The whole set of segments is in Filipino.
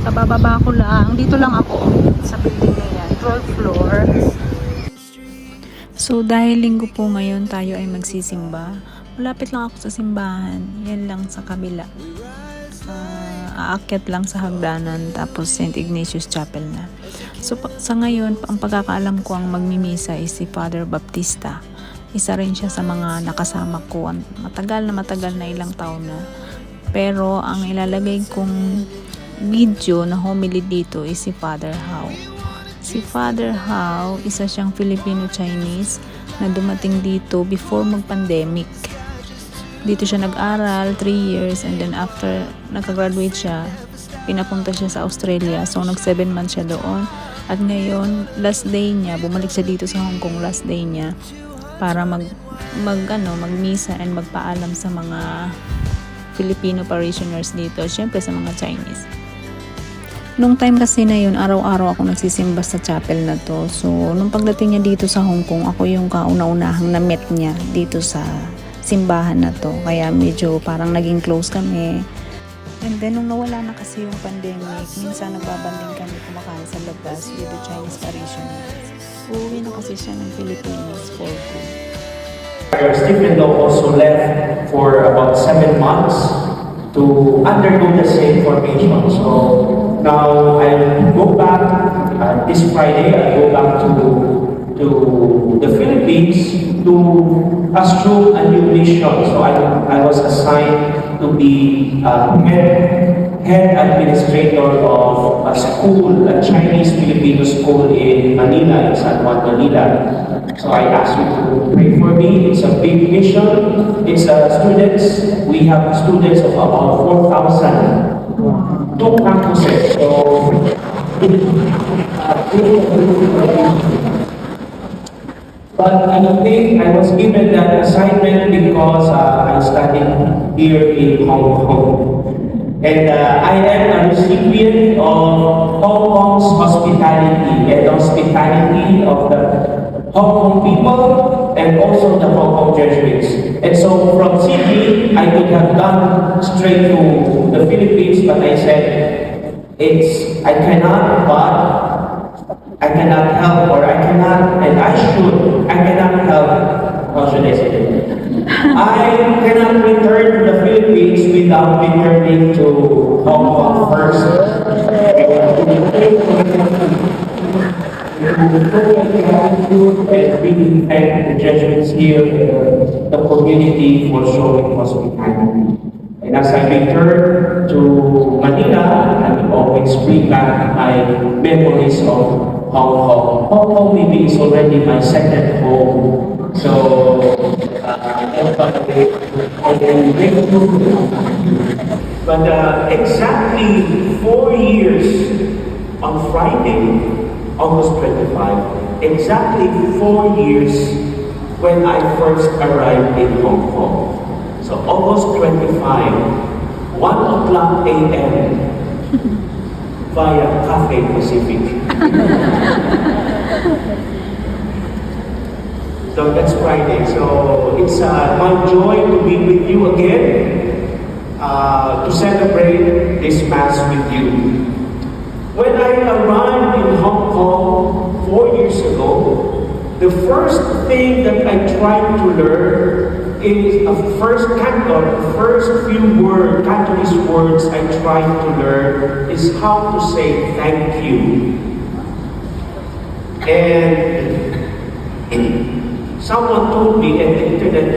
Kabababa ko lang. Dito lang ako sa building na yan. 12th floor. So, dahil linggo po ngayon, tayo ay magsisimba. Malapit lang ako sa simbahan. Yan lang sa kabila. Aakyat lang sa hagdanan. Tapos St. Ignatius Chapel na. So, sa ngayon, ang pagkakaalam ko ang magmimisa is si Father Baptista. Isa rin siya sa mga nakasama ko. Matagal na ilang taon na. Pero, ang ilalagay kong video na homily dito is si Father How. Si Father How, isa siyang Filipino-Chinese na dumating dito before mag-pandemic. Dito siya nag-aral 3 years and then after nakagraduate siya, pinapunta siya sa Australia. So nag 7 months siya doon. At ngayon, last day niya, bumalik siya dito sa Hong Kong, last day niya para magmisa and magpaalam sa mga Filipino parishioners dito, syempre sa mga Chinese. Nung time kasi na yun, araw-araw ako nagsisimba sa chapel na to. So, nung pagdating niya dito sa Hong Kong, ako yung kauna-unahang na-met niya dito sa simbahan na to. Kaya medyo parang naging close kami. And then, nung nawala na kasi yung pandemic, minsan nagbabanding kami kumakain sa labas with the Chinese parishioners. Uuwi na kasi siya ng Philippines for good. Stephen also left for about 7 months to undergo the same formation. So now I go back this Friday. I go back to the Philippines to assume a new mission. So I was assigned to be head administrator of a school, a Chinese Filipino school in Manila, in San Juan, Manila. So I asked you to pray for me. It's a big mission. It's students. We have students of about 4,000. 2 campuses. So but I think I was given that assignment because I'm studying here in Hong Kong. And I am a recipient of Hong Kong's hospitality and hospitality of the Hong Kong people and also the Hong Kong Jesuits. And so from Sydney, I could have gone straight to the Philippines, but I said, I cannot help, or I cannot help, how should I say it? I cannot return to the Philippines without returning to Hong Kong first. And really thank the Jesuits here, the community, for showing hospitality. And as I return to Manila, I will always bring back my memories of Hong Kong. Hong Kong maybe is already my second home. So, but exactly 4 years on Friday, August 25, exactly 4 years when I first arrived in Hong Kong. So August 25, 1 o'clock a.m. via Cafe Pacific. So that's Friday. So it's my joy to be with you again, to celebrate this Mass with you. When I arrived in Hong Kong 4 years ago, the first thing that I tried to learn is the first few Cantonese words I tried to learn is how to say thank you. And someone told me, and the internet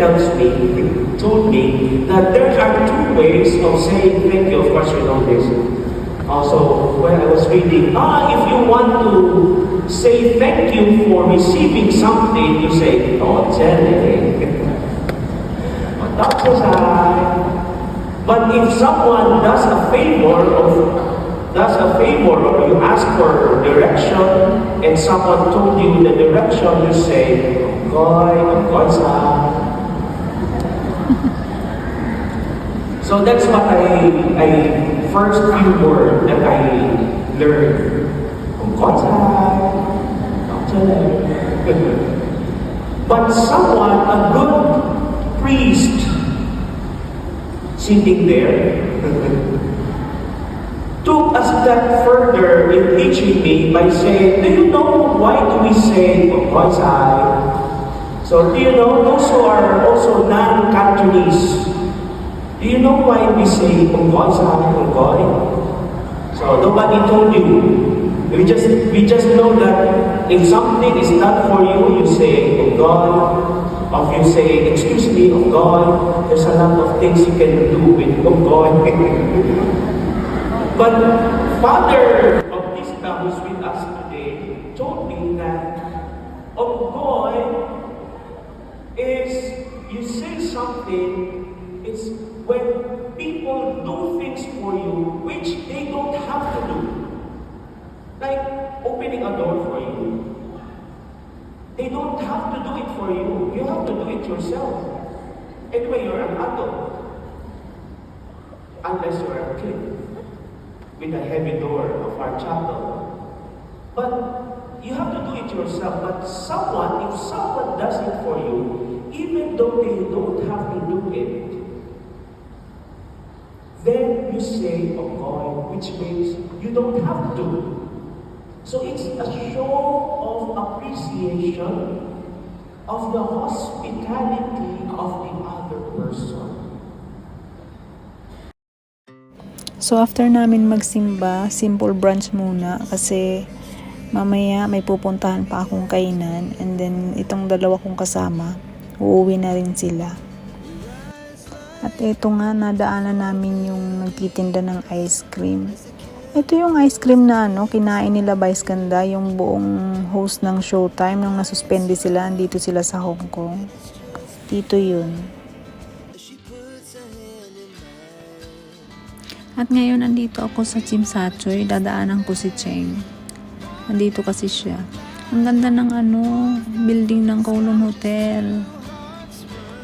told me that there are 2 ways of saying thank you. Of course, you know this. Also, when I was reading, if you want to say thank you for receiving something, you say, but if someone does a favor, or you ask for direction, and someone told you the direction, you say, So that's what I first few words that I learned. But someone, a good priest, sitting there, took a that further in teaching me by saying, do you know why do we say of God's eye? So do you know those who are also non-Cantonese? Do you know why we say of God's eye, of God? So nobody told you. We just know that if something is not for you, you say of God. Or you say, excuse me, of God. There's a lot of things you can do with of God. But Father Bautista, who's with us today, told me that of God is you say something, it's when people do things for you which they don't have to do. Like opening a door for you. They don't have to do it for you. You have to do it yourself. Anyway, you're an adult. Unless you're a kid with a heavy door of our chapel. But you have to do it yourself. But if someone does it for you, even though they don't have to do it, then you say, oh God, which means you don't have to. So it's a show of appreciation of the hospitality of the other person. So after namin magsimba, simple brunch muna kasi mamaya may pupuntahan pa akong kainan, and then itong dalawa kong kasama, uuwi na rin sila. At ito nga, nadaanan namin yung nagtitinda ng ice cream. Ito yung ice cream na kinain nila Vice Ganda, yung buong host ng Showtime nung nasuspende sila, andito sila sa Hong Kong. Dito yun. At ngayon andito ako sa Chimsachoy, dadaanan ko si Cheng. Andito kasi siya. Ang ganda ng building ng Kowloon Hotel.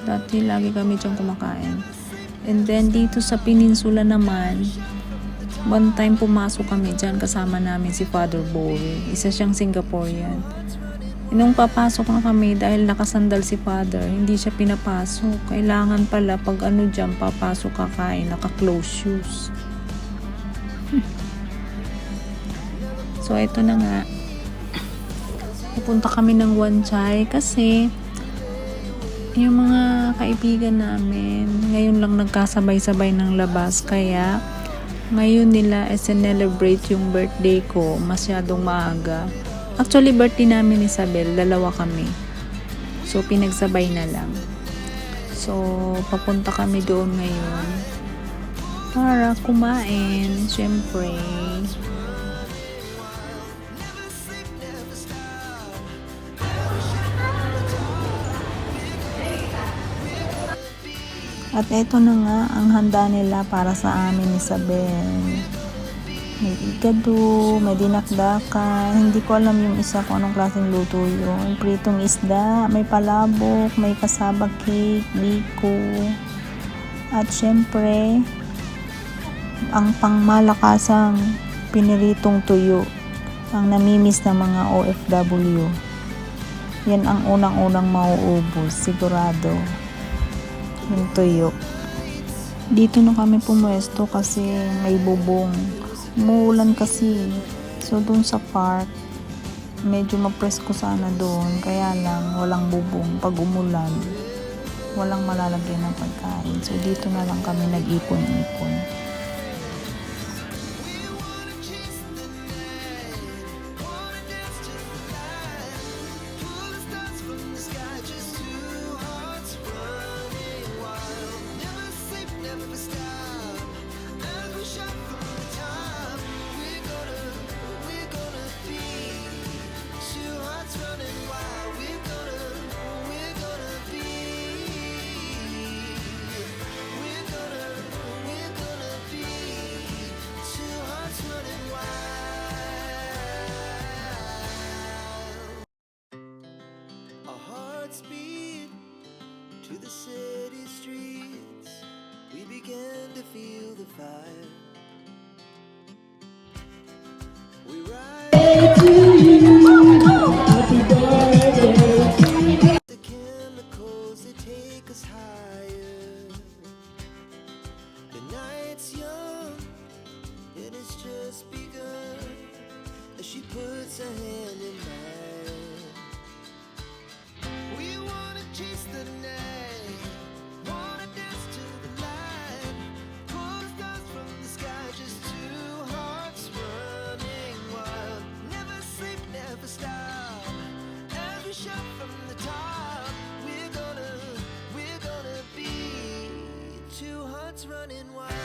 Dati lagi kami dyan kumakain. And then dito sa Peninsula naman, one time pumasok kami dyan, kasama namin si Father Bowie. Isa siyang Singaporean. Nung papasok na kami, dahil nakasandal si Father, hindi siya pinapasok. Kailangan pala pag dyan, papasok kakain, naka-close shoes. So, ito na nga. Pupunta kami ng Wan Chai kasi yung mga kaibigan namin, ngayon lang nagkasabay-sabay ng labas, kaya ngayon nila celebrate yung birthday ko masyadong maaga. Actually, birthday namin ni Isabel, dalawa kami. So, pinagsabay na lang. So, papunta kami doon ngayon para kumain, syempre. At eto na nga ang handa nila para sa amin ni Isabel. May igado, may dinakdakan. Hindi ko alam yung isa kung anong klaseng luto yun. Pritong isda, may palabok, may kasaba cake, biko. At syempre, ang pangmalakasang piniritong tuyo. Ang namimiss ng mga OFW. Yan ang unang-unang mauubos, sigurado. Yung tuyo. Dito na kami pumuesto kasi may bubong. Umuulan kasi. So doon sa park, medyo mapresko sana doon. Kaya lang, walang bubong. Pag umulan, walang malalagyan ng pagkain. So dito na lang kami nag-ipon-ipon. Speed to the city streets, we began to feel the fire. We ride to you, happy birthday. The chemicals that take us higher. The night's young, and it's just begun. hearts running wild.